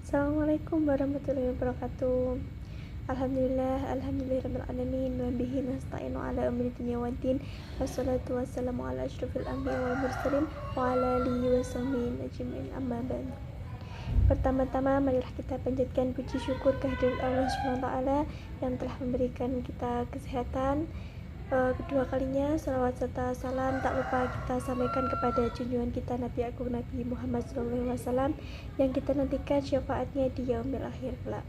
Assalamualaikum warahmatullahi wabarakatuh. Alhamdulillahirabbil alamin wa bihi nasta'inu ala umuri dunya waddin. Wassalatu wassalamu ala asyrofil anbiya wal mursalin wa ala alihi wasahbihi ajmain. Amma ba'd. Pertama-tama marilah kita panjatkan puji syukur kehadirat Allah Subhanahu wa taala yang telah memberikan kita kesehatan. Kedua kalinya salawat serta salam tak lupa kita sampaikan kepada junjungan kita Nabi Agung Nabi Muhammad SAW yang kita nantikan syafaatnya di yaumil akhir kelak.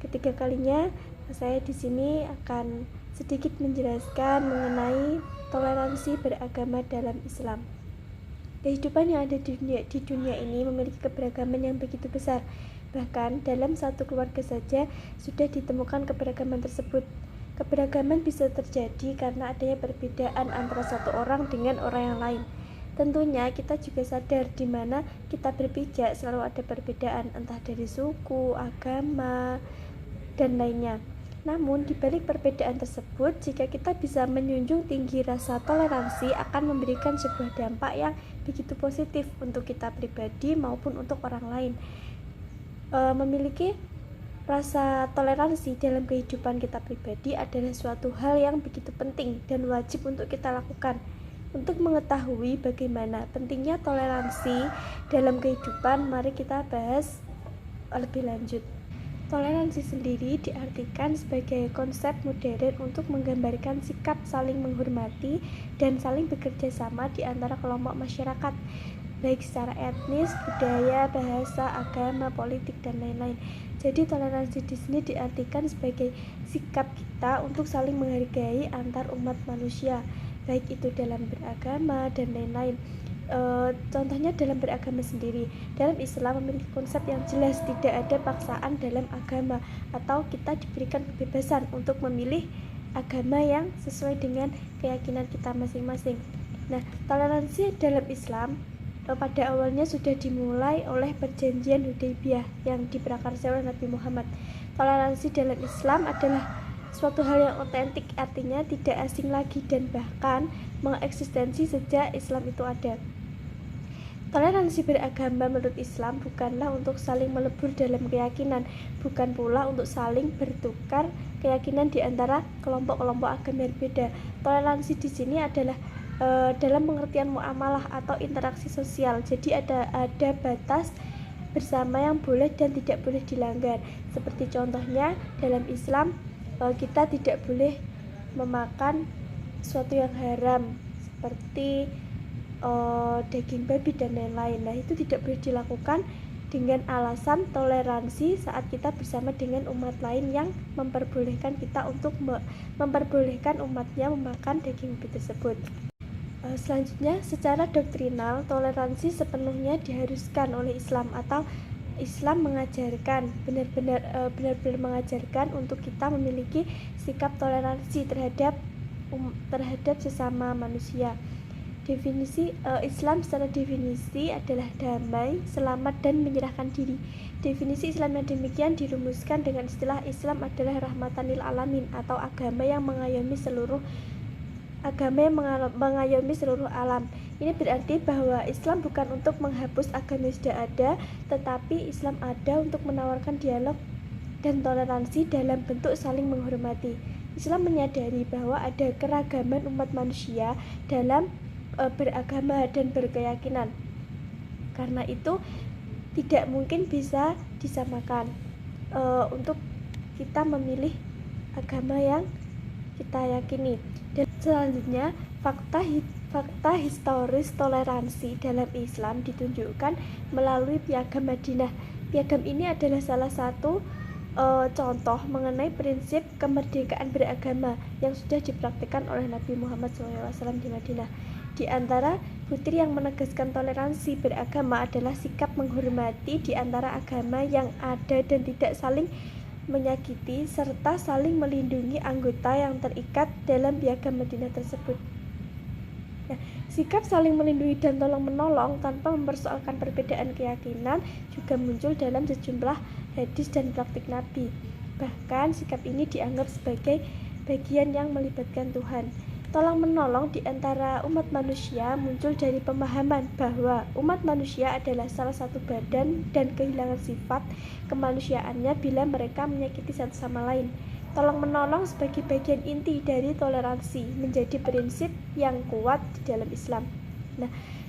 Ketiga kalinya saya di sini akan sedikit menjelaskan mengenai toleransi beragama dalam Islam. Kehidupan yang ada di dunia ini memiliki keberagaman yang begitu besar. Bahkan dalam satu keluarga saja sudah ditemukan keberagaman tersebut. Keberagaman bisa terjadi karena adanya perbedaan antara satu orang dengan orang yang lain. Tentunya kita juga sadar di mana kita berpijak selalu ada perbedaan entah dari suku, agama, dan lainnya. Namun di balik perbedaan tersebut, jika kita bisa menjunjung tinggi rasa toleransi akan memberikan sebuah dampak yang begitu positif untuk kita pribadi maupun untuk orang lain. Memiliki rasa toleransi dalam kehidupan kita pribadi adalah suatu hal yang begitu penting dan wajib untuk kita lakukan. Untuk mengetahui bagaimana pentingnya toleransi dalam kehidupan, mari kita bahas lebih lanjut. Toleransi sendiri diartikan sebagai konsep modern untuk menggambarkan sikap saling menghormati dan saling bekerja sama di antara kelompok masyarakat, baik secara etnis, budaya, bahasa, agama, politik, dan lain-lain. Jadi toleransi di sini diartikan sebagai sikap kita untuk saling menghargai antar umat manusia, baik itu dalam beragama dan lain-lain. Contohnya dalam beragama sendiri, dalam Islam memiliki konsep yang jelas, tidak ada paksaan dalam agama atau kita diberikan kebebasan untuk memilih agama yang sesuai dengan keyakinan kita masing-masing. Nah, toleransi dalam Islam pada awalnya sudah dimulai oleh perjanjian Hudaybiyah yang diprakarsai oleh Nabi Muhammad. Toleransi dalam Islam adalah suatu hal yang otentik, artinya tidak asing lagi dan bahkan mengeksistensi sejak Islam itu ada. Toleransi beragama menurut Islam bukanlah untuk saling melebur dalam keyakinan, bukan pula untuk saling bertukar keyakinan di antara kelompok-kelompok agama yang berbeda. Toleransi di sini adalah dalam pengertian muamalah atau interaksi sosial. Jadi ada batas bersama yang boleh dan tidak boleh dilanggar. Seperti contohnya dalam Islam kita tidak boleh memakan sesuatu yang haram seperti daging babi dan lain-lain. Nah, itu tidak boleh dilakukan dengan alasan toleransi saat kita bersama dengan umat lain yang memperbolehkan kita untuk memperbolehkan umatnya memakan daging babi tersebut. Selanjutnya, secara doktrinal, toleransi sepenuhnya diharuskan oleh Islam atau Islam mengajarkan, benar-benar mengajarkan untuk kita memiliki sikap toleransi terhadap sesama manusia. Definisi Islam secara definisi adalah damai, selamat, dan menyerahkan diri. Definisi Islam yang demikian dirumuskan dengan istilah Islam adalah rahmatan lil alamin atau agama yang mengayomi seluruh alam. Ini berarti bahwa Islam bukan untuk menghapus agama yang sudah ada, tetapi Islam ada untuk menawarkan dialog dan toleransi dalam bentuk saling menghormati. Islam menyadari bahwa ada keragaman umat manusia dalam beragama dan berkeyakinan. Karena itu tidak mungkin bisa disamakan untuk kita memilih agama yang kita yakini. Dan selanjutnya, fakta historis toleransi dalam Islam ditunjukkan melalui Piagam Madinah. Piagam ini adalah salah satu contoh mengenai prinsip kemerdekaan beragama yang sudah dipraktikkan oleh Nabi Muhammad SAW di Madinah. Di antara butir yang menegaskan toleransi beragama adalah sikap menghormati di antara agama yang ada dan tidak saling menyakiti serta saling melindungi anggota yang terikat dalam Piagam Madinah tersebut. Nah, sikap saling melindungi dan tolong-menolong tanpa mempersoalkan perbedaan keyakinan juga muncul dalam sejumlah hadis dan praktik Nabi. Bahkan sikap ini dianggap sebagai bagian yang melibatkan Tuhan. Tolong menolong di antara umat manusia muncul dari pemahaman bahwa umat manusia adalah salah satu badan dan kehilangan sifat kemanusiaannya bila mereka menyakiti satu sama lain. Tolong menolong sebagai bagian inti dari toleransi menjadi prinsip yang kuat di dalam Islam.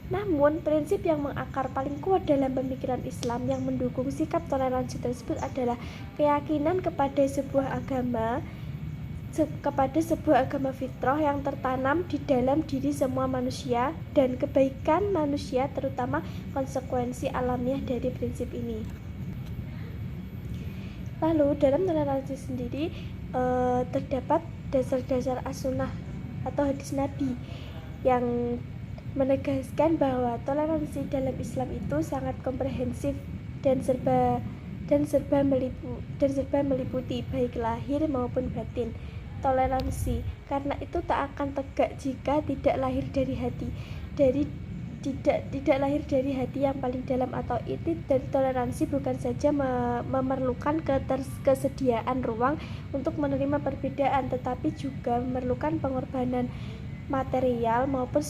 Namun prinsip yang mengakar paling kuat dalam pemikiran Islam yang mendukung sikap toleransi tersebut adalah keyakinan kepada sebuah agama fitrah yang tertanam di dalam diri semua manusia dan kebaikan manusia, terutama konsekuensi alamiah dari prinsip ini. Lalu dalam toleransi sendiri terdapat dasar-dasar as-sunnah atau hadis Nabi yang menegaskan bahwa toleransi dalam Islam itu sangat komprehensif dan serba meliputi baik lahir maupun batin. Toleransi karena itu tak akan tegak jika tidak lahir dari hati, tidak lahir dari hati yang paling dalam atau inti dari toleransi bukan saja memerlukan kesediaan ruang untuk menerima perbedaan, tetapi juga memerlukan pengorbanan material maupun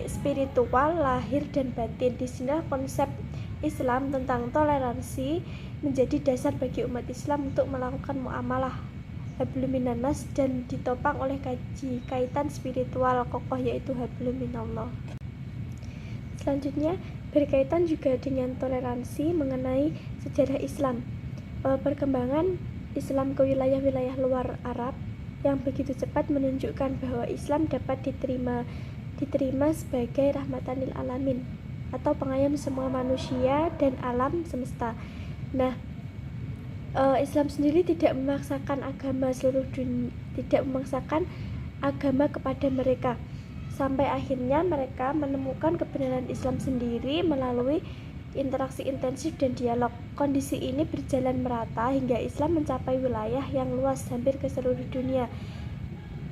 spiritual lahir dan batin. Di sini konsep Islam tentang toleransi menjadi dasar bagi umat Islam untuk melakukan muamalah hablum minannas dan ditopang oleh kaitan spiritual kokoh yaitu hablum minallah. Selanjutnya berkaitan juga dengan toleransi mengenai sejarah Islam. Perkembangan Islam ke wilayah-wilayah luar Arab yang begitu cepat menunjukkan bahwa Islam dapat diterima sebagai rahmatan lil alamin atau pengayom semua manusia dan alam semesta. Islam sendiri tidak memaksakan agama kepada mereka, sampai akhirnya mereka menemukan kebenaran Islam sendiri melalui interaksi intensif dan dialog. Kondisi ini berjalan merata hingga Islam mencapai wilayah yang luas hampir ke seluruh dunia.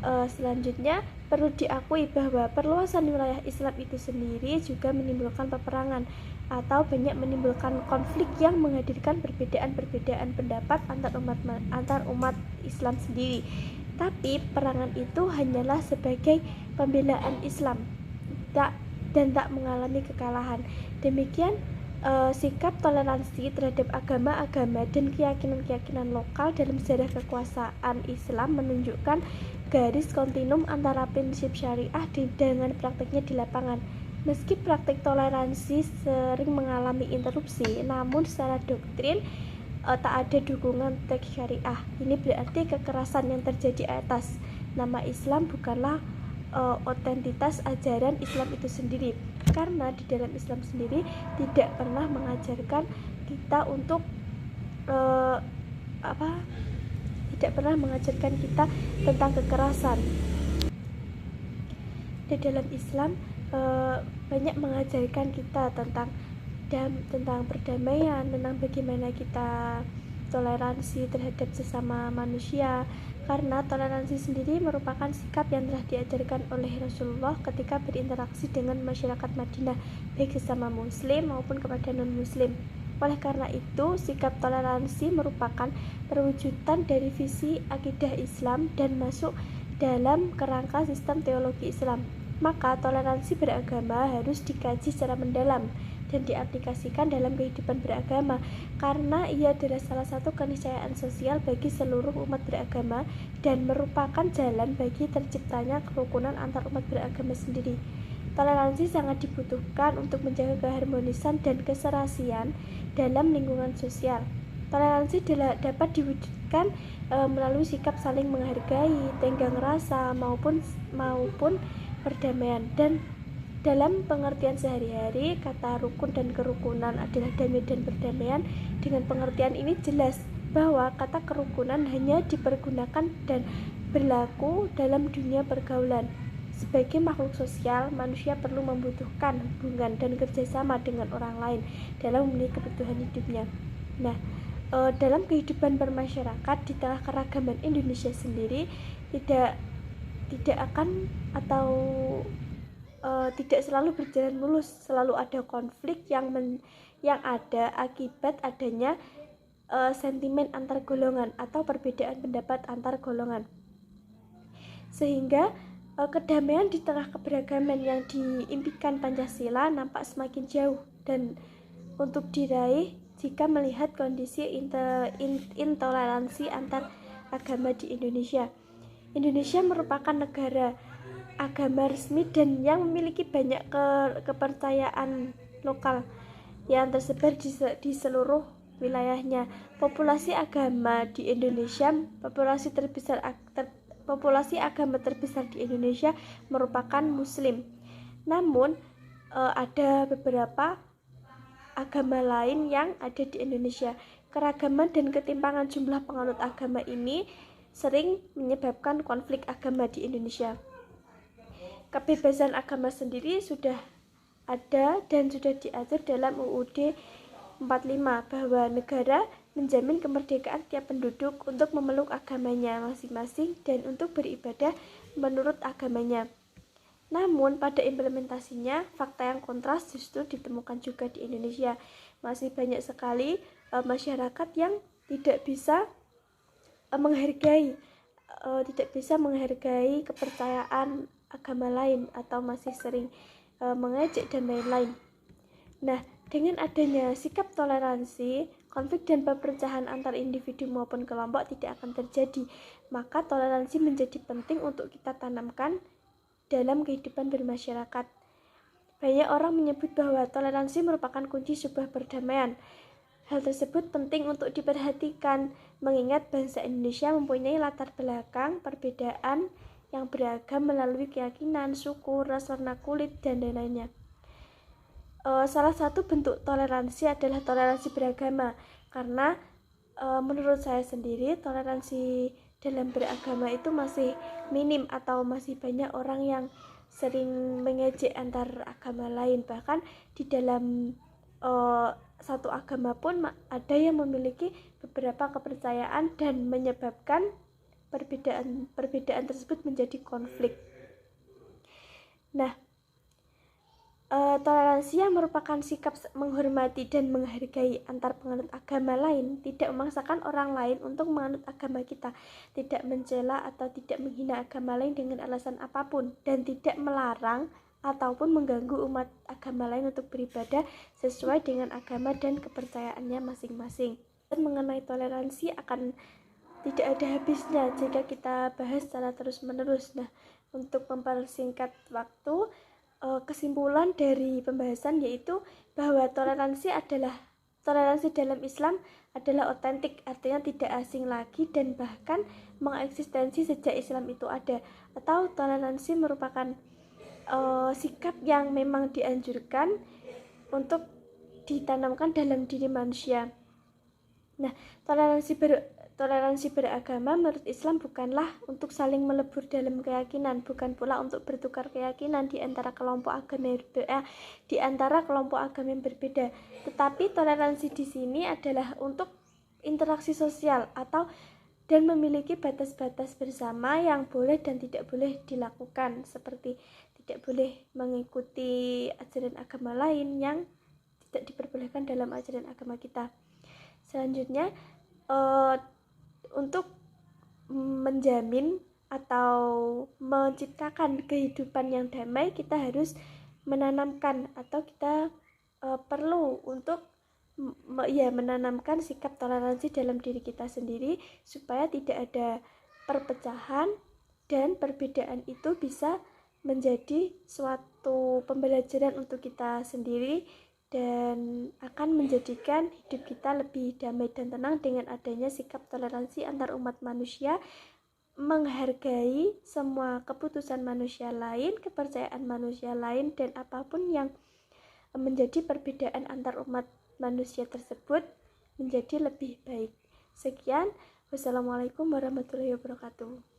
Selanjutnya perlu diakui bahwa perluasan wilayah Islam itu sendiri juga menimbulkan peperangan atau banyak menimbulkan konflik yang menghadirkan perbedaan pendapat antar umat Islam sendiri. Tapi perangan itu hanyalah sebagai pembelaan Islam dan tak mengalami kekalahan. Demikian sikap toleransi terhadap agama-agama dan keyakinan-keyakinan lokal dalam sejarah kekuasaan Islam menunjukkan garis kontinum antara prinsip syariah dengan praktiknya di lapangan. Meski praktik toleransi sering mengalami interupsi, namun secara doktrin tak ada dukungan teks syariah. Ini berarti kekerasan yang terjadi atas nama Islam bukanlah otentitas ajaran Islam itu sendiri, karena di dalam Islam sendiri tidak pernah mengajarkan kita untuk tentang kekerasan. Di dalam Islam banyak mengajarkan kita tentang perdamaian, tentang bagaimana kita toleransi terhadap sesama manusia, karena toleransi sendiri merupakan sikap yang telah diajarkan oleh Rasulullah ketika berinteraksi dengan masyarakat Madinah, baik sesama muslim maupun kepada non-muslim. Oleh karena itu, sikap toleransi merupakan perwujudan dari visi akidah Islam dan masuk dalam kerangka sistem teologi Islam. Maka toleransi beragama harus dikaji secara mendalam dan diaplikasikan dalam kehidupan beragama, karena ia adalah salah satu keniscayaan sosial bagi seluruh umat beragama dan merupakan jalan bagi terciptanya kerukunan antar umat beragama sendiri. Toleransi sangat dibutuhkan untuk menjaga keharmonisan dan keserasian dalam lingkungan sosial. Toleransi dapat diwujudkan melalui sikap saling menghargai, tenggang rasa maupun perdamaian. Dan dalam pengertian sehari-hari, kata rukun dan kerukunan adalah damai dan perdamaian. Dengan pengertian ini jelas bahwa kata kerukunan hanya dipergunakan dan berlaku dalam dunia pergaulan. Sebagai makhluk sosial, manusia perlu membutuhkan hubungan dan kerjasama dengan orang lain dalam memenuhi kebutuhan hidupnya. Dalam kehidupan bermasyarakat di tengah keragaman Indonesia sendiri tidak selalu berjalan mulus, selalu ada konflik yang ada akibat adanya sentimen antar golongan atau perbedaan pendapat antar golongan, sehingga kedamaian di tengah keberagaman yang diimpikan Pancasila nampak semakin jauh dan untuk diraih jika melihat kondisi intoleransi antar agama di Indonesia. Indonesia merupakan negara agama resmi dan yang memiliki banyak kepercayaan lokal yang tersebar di seluruh wilayahnya. Populasi agama di Indonesia, populasi agama terbesar di Indonesia merupakan Muslim. Namun ada beberapa agama lain yang ada di Indonesia. Keragaman dan ketimpangan jumlah penganut agama ini sering menyebabkan konflik agama di Indonesia. Kebebasan agama sendiri sudah ada dan sudah diatur dalam UUD 45 bahwa negara menjamin kemerdekaan tiap penduduk untuk memeluk agamanya masing-masing dan untuk beribadah menurut agamanya. Namun pada implementasinya fakta yang kontras justru ditemukan juga di Indonesia. Masih banyak sekali masyarakat yang tidak bisa menghargai kepercayaan agama lain atau masih sering mengejek dan lain-lain. Nah, dengan adanya sikap toleransi, konflik dan perpecahan antar individu maupun kelompok tidak akan terjadi. Maka toleransi menjadi penting untuk kita tanamkan dalam kehidupan bermasyarakat. Banyak orang menyebut bahwa toleransi merupakan kunci sebuah perdamaian. Hal tersebut penting untuk diperhatikan, mengingat bangsa Indonesia mempunyai latar belakang perbedaan yang beragam melalui keyakinan, suku, ras, warna kulit, dan lain-lainnya. Salah satu bentuk toleransi adalah toleransi beragama, karena menurut saya sendiri toleransi dalam beragama itu masih minim atau masih banyak orang yang sering mengejek antar agama lain. Bahkan di dalam satu agama pun ada yang memiliki beberapa kepercayaan dan menyebabkan perbedaan tersebut menjadi konflik. Nah, toleransi yang merupakan sikap menghormati dan menghargai antar penganut agama lain, tidak memaksakan orang lain untuk menganut agama kita, tidak mencela atau tidak menghina agama lain dengan alasan apapun, dan tidak melarang ataupun mengganggu umat agama lain untuk beribadah sesuai dengan agama dan kepercayaannya masing-masing. Dan mengenai toleransi akan tidak ada habisnya jika kita bahas secara terus-menerus. Nah, untuk mempersingkat waktu, kesimpulan dari pembahasan yaitu bahwa toleransi dalam Islam adalah otentik, artinya tidak asing lagi dan bahkan mengeksistensi sejak Islam itu ada, atau toleransi merupakan sikap yang memang dianjurkan untuk ditanamkan dalam diri manusia. Nah, toleransi beragama menurut Islam bukanlah untuk saling melebur dalam keyakinan, bukan pula untuk bertukar keyakinan di antara kelompok agama yang berbeda, tetapi toleransi di sini adalah untuk interaksi sosial dan memiliki batas-batas bersama yang boleh dan tidak boleh dilakukan, seperti tidak boleh mengikuti ajaran agama lain yang tidak diperbolehkan dalam ajaran agama kita. Selanjutnya, untuk menjamin atau menciptakan kehidupan yang damai, kita harus menanamkan atau kita perlu untuk menanamkan sikap toleransi dalam diri kita sendiri supaya tidak ada perpecahan dan perbedaan itu bisa menjadi suatu pembelajaran untuk kita sendiri dan akan menjadikan hidup kita lebih damai dan tenang dengan adanya sikap toleransi antar umat manusia, menghargai semua keputusan manusia lain, kepercayaan manusia lain, dan apapun yang menjadi perbedaan antar umat manusia tersebut menjadi lebih baik. Sekian, wassalamualaikum warahmatullahi wabarakatuh.